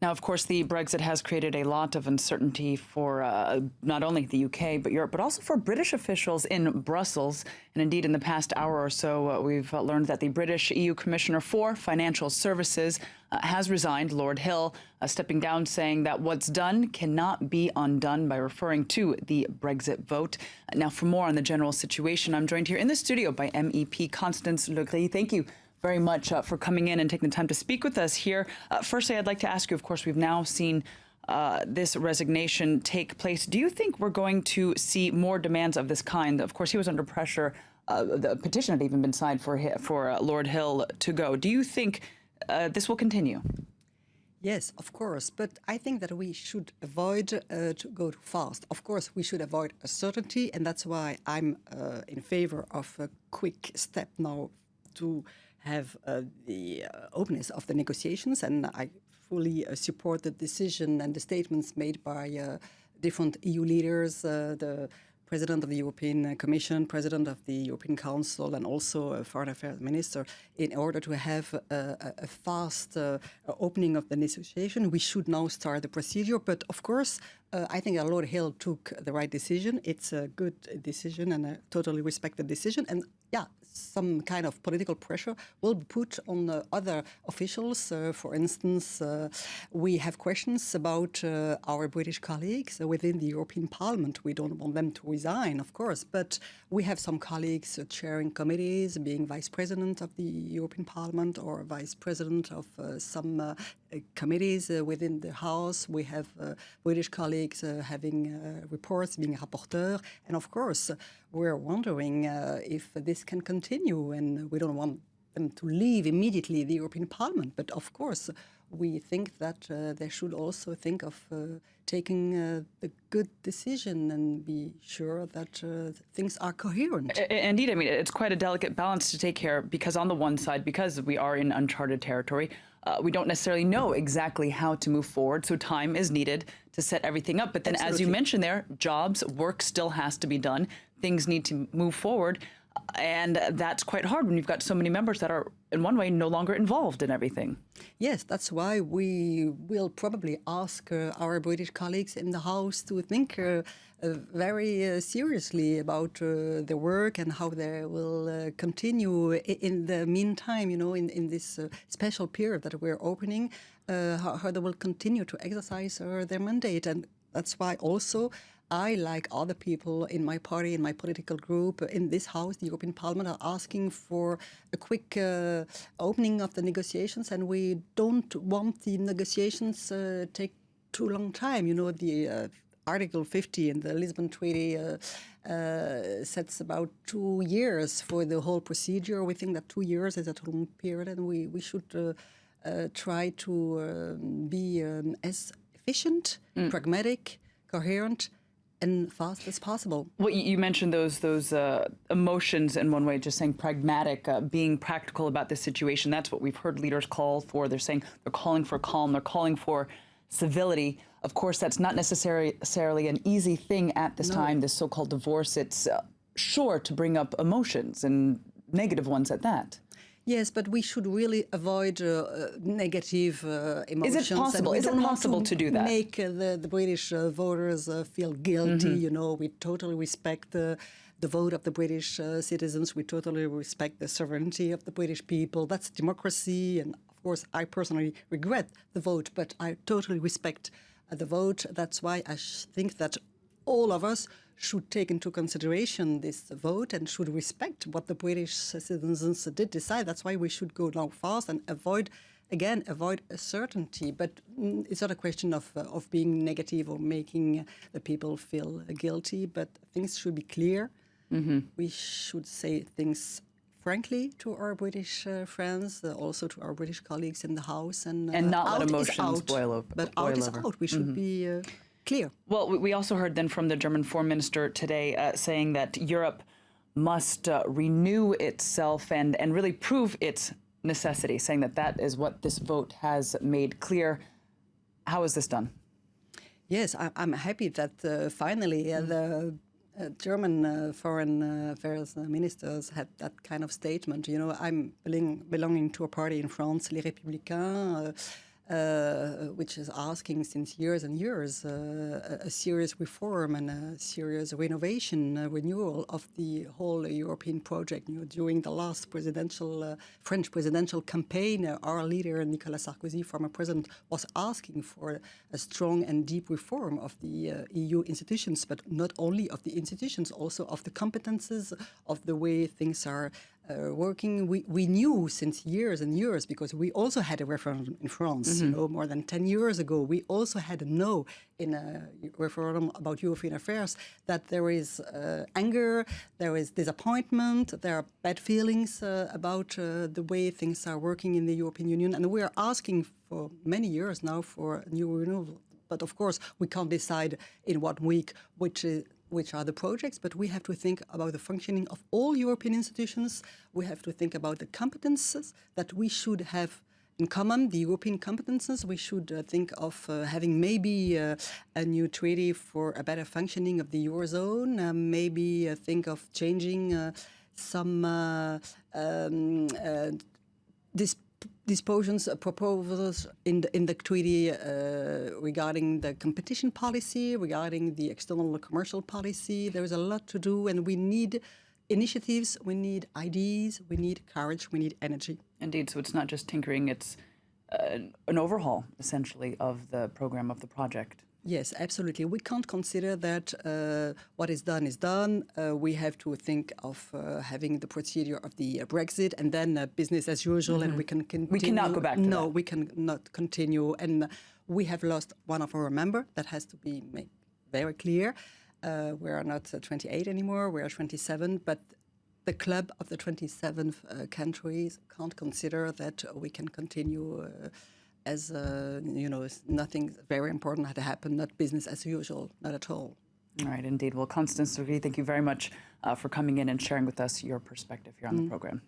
Now, of course, the Brexit has created a lot of uncertainty for not only the UK, but Europe, but also for British officials in Brussels. And indeed, in the past hour or so, we've learned that the British EU Commissioner for Financial Services has resigned, Lord Hill, stepping down, saying that what's done cannot be undone, by referring to the Brexit vote. Now, for more on the general situation, I'm joined here in the studio by MEP Constance Le Grip. Thank you very much for coming in and taking the time to speak with us here. Firstly, I'd like to ask you, of course, we've now seen this resignation take place. Do you think we're going to see more demands of this kind? Of course, he was under pressure. The petition had even been signed for Lord Hill to go. Do you think this will continue? Yes, of course. But I think that we should avoid to go too fast. Of course, we should avoid uncertainty, and that's why I'm in favor of a quick step now to have the openness of the negotiations, and I fully support the decision and the statements made by different EU leaders, the President of the European Commission, President of the European Council, and also a Foreign Affairs Minister, in order to have a fast opening of the negotiation. We should now start the procedure, but of course, I think that Lord Hill took the right decision. It's a good decision, and I totally respect the decision. And yeah, some kind of political pressure will be put on other officials. For instance, we have questions about our British colleagues within the European Parliament. We don't want them to resign, of course, but we have some colleagues chairing committees, being vice president of the European Parliament or vice president of some committees within the House. We have British colleagues having reports, being rapporteur. And of course, we're wondering if this can continue, and we don't want them to leave immediately the European Parliament. But of course, we think that they should also think of taking the good decision and be sure that things are coherent. Indeed, I mean, it's quite a delicate balance to take care, because on the one side, because we are in uncharted territory, we don't necessarily know exactly how to move forward, so time is needed to set everything up. But then, Absolutely. As you mentioned there, jobs, work still has to be done. Things need to move forward, and that's quite hard when you've got so many members that are, in one way, no longer involved in everything. Yes, that's why we will probably ask our British colleagues in the House to think very seriously about their work and how they will continue in the meantime, you know, in this special period that we're opening, how they will continue to exercise their mandate. And that's why also I, like other people in my party, in my political group, in this House, the European Parliament, are asking for a quick opening of the negotiations, and we don't want the negotiations take too long time. You know, the Article 50 in the Lisbon Treaty sets about 2 years for the whole procedure. We think that 2 years is a long period, and we should try to be as efficient, pragmatic, coherent, and fast as possible. Well, you mentioned those emotions in one way, just saying pragmatic, being practical about this situation. That's what we've heard leaders call for. They're saying they're calling for calm. They're calling for civility. Of course, that's not necessarily an easy thing at this time, this so-called divorce. It's sure to bring up emotions, and negative ones at that. Yes, but we should really avoid negative emotions. Is it possible? Is it possible to do that? Make the British voters feel guilty. You know, we totally respect the vote of the British citizens. We totally respect the sovereignty of the British people. That's democracy. And of course, I personally regret the vote, but I totally respect the vote. That's why I think that all of us should take into consideration this vote and should respect what the British citizens did decide. That's why we should go now fast and avoid uncertainty. But it's not a question of being negative or making the people feel guilty, but things should be clear. We should say things frankly to our British friends, also to our British colleagues in the House. And not let emotions boil over. But out is out. We should be clear. Well, we also heard then from the German Foreign Minister today saying that Europe must renew itself and really prove its necessity, saying that that is what this vote has made clear. How is this done? Yes, I'm happy that finally the German foreign affairs ministers had that kind of statement. You know, I'm belonging to a party in France, Les Républicains. which is asking since years and years a serious reform and a serious renovation, renewal of the whole European project. During the last French presidential campaign, our leader, Nicolas Sarkozy, former president, was asking for a strong and deep reform of the EU institutions, but not only of the institutions, also of the competences, of the way things are working. We knew since years and years, because we also had a referendum in France, more than 10 years ago. We also had a no in a referendum about European affairs, that there is anger, there is disappointment, there are bad feelings about the way things are working in the European Union. And we are asking for many years now for a new renewal. But of course, we can't decide in 1 week which are the projects, but we have to think about the functioning of all European institutions. We have to think about the competences that we should have in common, the European competences. We should think of having maybe a new treaty for a better functioning of the Eurozone, maybe think of changing some proposals in the treaty regarding the competition policy, regarding the external commercial policy. There is a lot to do, and we need initiatives, we need ideas, we need courage, we need energy. Indeed, so it's not just tinkering, it's an overhaul, essentially, of the program, of the project. Yes, absolutely. We can't consider that what is done is done. We have to think of having the procedure of the Brexit and then business as usual, and we can continue. We cannot go back to that. No, we cannot continue. And we have lost one of our members. That has to be made very clear. We are not 28 anymore. We are 27. But the club of the 27 countries can't consider that we can continue as nothing very important had happened, not business as usual, not at all. All right, indeed. Well, Constance Le Grip, thank you very much for coming in and sharing with us your perspective here on the program.